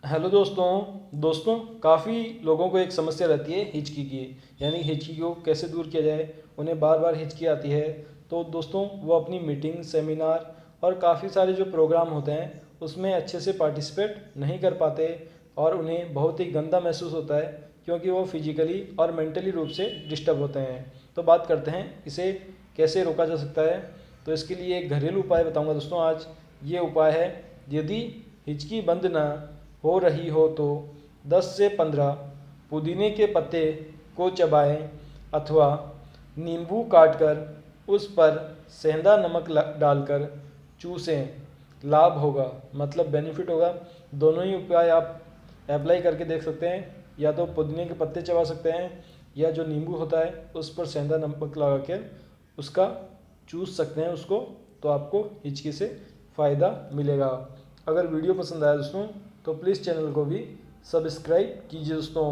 Hello दोस्तों काफ़ी लोगों को एक समस्या रहती है हिचकी की। यानी हिचकी को कैसे दूर किया जाए। उन्हें बार बार हिचकी आती है। तो दोस्तों वो अपनी मीटिंग सेमिनार और काफ़ी सारे जो प्रोग्राम होते हैं उसमें अच्छे से पार्टिसिपेट नहीं कर पाते और उन्हें बहुत ही गंदा महसूस होता है, क्योंकि वो फिजिकली और मेंटली रूप से डिस्टर्ब होते हैं। तो बात करते हैं इसे कैसे रोका जा सकता है। तो इसके लिए एक घरेलू उपाय बताऊंगा दोस्तों आज। ये उपाय है, यदि हिचकी बंद ना हो रही हो तो 10 से 15 पुदीने के पत्ते को चबाएं अथवा नींबू काटकर उस पर सेंधा नमक डालकर चूसें। लाभ होगा, मतलब बेनिफिट होगा। दोनों ही उपाय आप अप्लाई करके देख सकते हैं। या तो पुदीने के पत्ते चबा सकते हैं या जो नींबू होता है उस पर सेंधा नमक लगा के उसका चूस सकते हैं उसको। तो आपको हिचकी से फ़ायदा मिलेगा। अगर वीडियो पसंद आया दोस्तों तो प्लीज़ चैनल को भी सब्सक्राइब कीजिए दोस्तों।